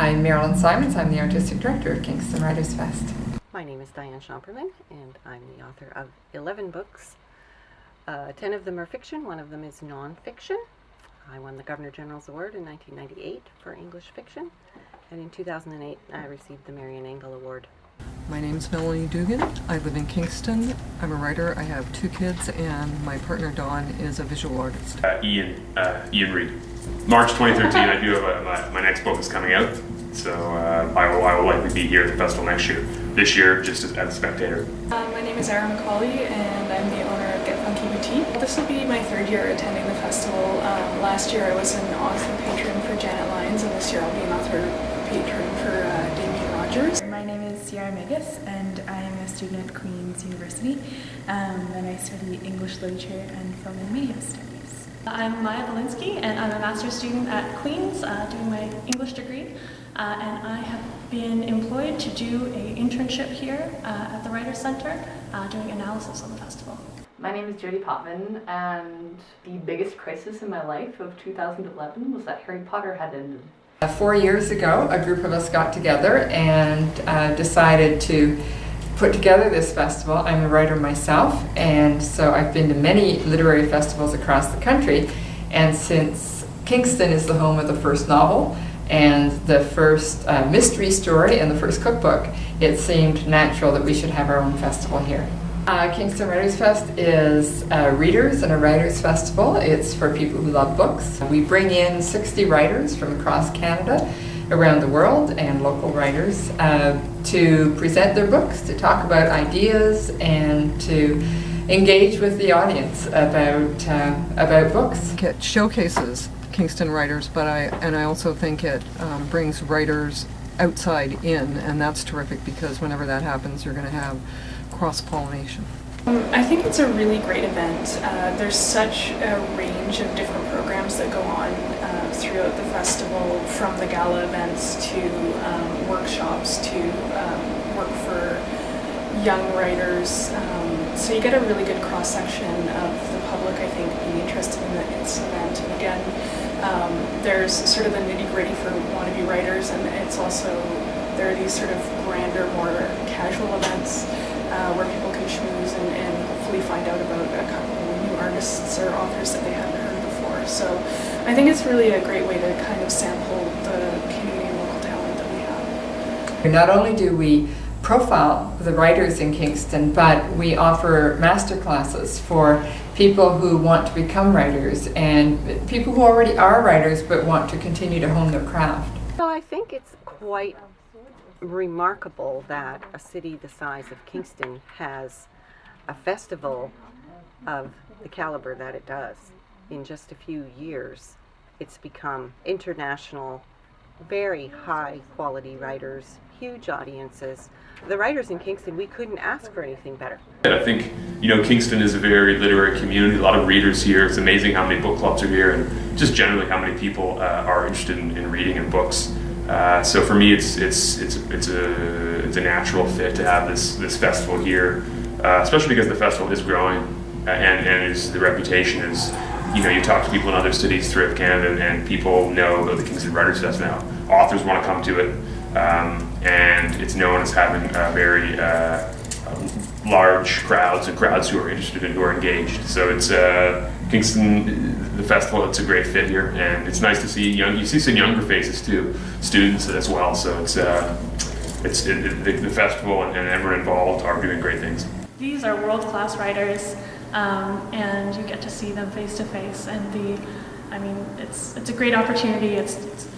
I'm Merilyn Simonds. I'm the Artistic Director of Kingston WritersFest. My name is Diane Schoemperlen, and I'm the author of 11 books. 10 of them are fiction, one of them is non-fiction. I won the Governor General's Award in 1998 for English fiction, and in 2008 I received the Marion Engel Award. My name is Melanie Dugan. I live in Kingston. I'm a writer. I have 2 kids, and my partner Dawn is a visual artist. Iain Reid. March 2013, I do have my next book is coming out, so I will likely be here at the festival next year. This year, just as a spectator. My name is Erin McCauley, and I'm the owner of Get Funky Boutique. This will be my 3rd year attending the festival. Last year I was an author patron for Janet Lyons, and this year I'll be an author patron for Damien Rogers. My name is Sierra Megas, and I am a student at Queen's University, and I study English literature and film and media studies. I'm Maya Valinsky, and I'm a master's student at Queen's doing my English degree, and I have been employed to do an internship here at the Writers' Center doing analysis on the festival. My name is Jody Potvin, and the biggest crisis in my life of 2011 was that Harry Potter had ended. 4 years ago, a group of us got together and decided to put together this festival. I'm a writer myself, and so I've been to many literary festivals across the country, and since Kingston is the home of the first novel and the first mystery story and the first cookbook, it seemed natural that we should have our own festival here. Kingston WritersFest is a readers and a writers festival. It's for people who love books. We bring in 60 writers from across Canada, around the world, and local writers to present their books, to talk about ideas, and to engage with the audience about books. It showcases Kingston writers, but I also think it brings writers outside in, and that's terrific because whenever that happens, you're going to have cross-pollination. I think it's a really great event. There's such a range of different programs that go on throughout the festival, from the gala events to workshops to work for young writers. So you get a really good cross-section of the public, I think, being interested in this event. And again, there's sort of the nitty-gritty for wannabe writers, and it's also, there are these sort of grander, more casual events where people can schmooze and hopefully find out about a couple of new artists or authors that they hadn't heard before. So I think it's really a great way to kind of sample the Canadian local talent that we have. Not only do we profile the writers in Kingston, but we offer master classes for people who want to become writers and people who already are writers but want to continue to hone their craft. Well, I think it's quite remarkable that a city the size of Kingston has a festival of the caliber that it does. In just a few years, it's become international, very high quality writers, huge audiences. The writers in Kingston, we couldn't ask for anything better. I think, Kingston is a very literary community, a lot of readers here. It's amazing how many book clubs are here, and just generally how many people are interested in reading and books. So for me, it's a natural fit to have this festival here, especially because the festival is growing, and the reputation is, you talk to people in other cities throughout Canada, and people know about the Kingston Writers Fest now. Authors want to come to it, and it's known as having very large crowds and crowds who are interested and who are engaged. So it's Kingston, the festival, it's a great fit here, and it's nice to see you see some younger faces too, students as well. So the festival and everyone involved are doing great things. These are world-class writers, and you get to see them face to face, and it's a great opportunity. It's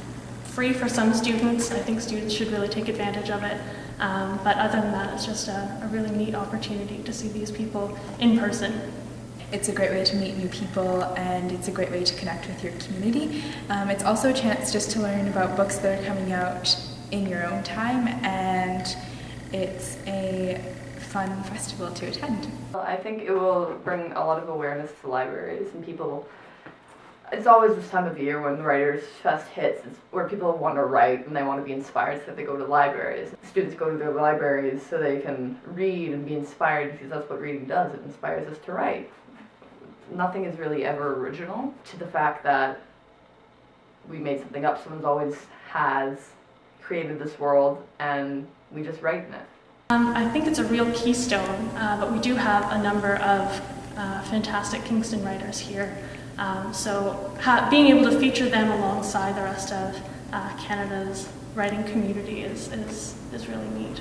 free for some students. I think students should really take advantage of it. But other than that, it's just a really neat opportunity to see these people in person. It's a great way to meet new people, and it's a great way to connect with your community. It's also a chance just to learn about books that are coming out in your own time, and it's a fun festival to attend. Well, I think it will bring a lot of awareness to libraries and people. It's always this time of year when the Writers' Fest hits, it's where people want to write and they want to be inspired, so they go to libraries. Students go to their libraries so they can read and be inspired, because that's what reading does. It inspires us to write. Nothing is really ever original, to the fact that we made something up. Someone always has created this world and we just write in it. I think it's a real keystone, but we do have a number of fantastic Kingston writers here. So being able to feature them alongside the rest of Canada's writing community is really neat.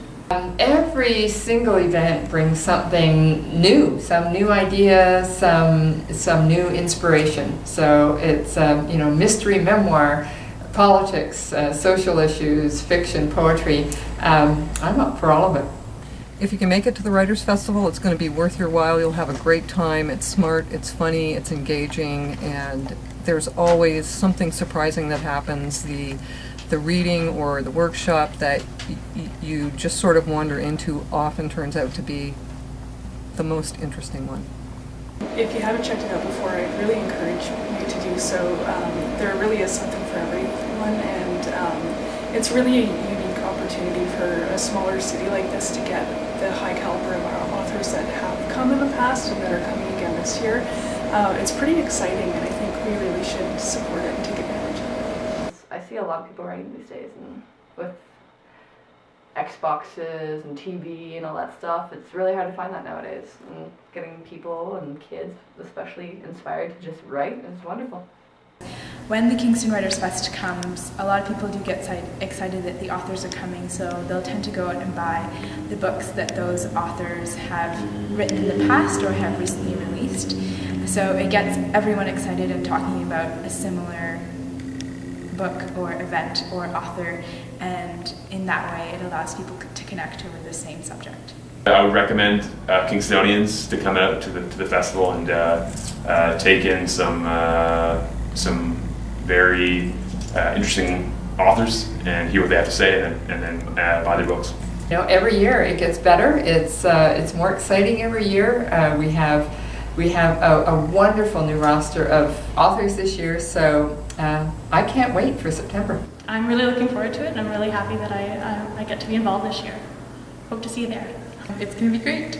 Every single event brings something new, some new ideas, some new inspiration. So it's mystery, memoir, politics, social issues, fiction, poetry. I'm up for all of it. If you can make it to the Writers' Festival, it's going to be worth your while. You'll have a great time. It's smart, it's funny, it's engaging, and there's always something surprising that happens. The reading or the workshop that you just sort of wander into often turns out to be the most interesting one. If you haven't checked it out before, I'd really encourage you to do so. There really is something for everyone, and it's really a unique opportunity for a smaller city like this to get the high caliber of our authors that have come in the past and that are coming again this year. It's pretty exciting, and I think we really should support it and take advantage of it. I see a lot of people writing these days, and with Xboxes and TV and all that stuff, it's really hard to find that nowadays. And getting people and kids especially inspired to just write is wonderful. When the Kingston WritersFest comes, a lot of people do get excited that the authors are coming, so they'll tend to go out and buy the books that those authors have written in the past or have recently released. So it gets everyone excited and talking about a similar book or event or author, and in that way it allows people to connect over the same subject. I would recommend Kingstonians to come out to the festival and take in some very interesting authors and hear what they have to say, and then buy their books. Every year it gets better. It's more exciting every year. We have a wonderful new roster of authors this year, so I can't wait for September. I'm really looking forward to it, and I'm really happy that I get to be involved this year. Hope to see you there. It's going to be great.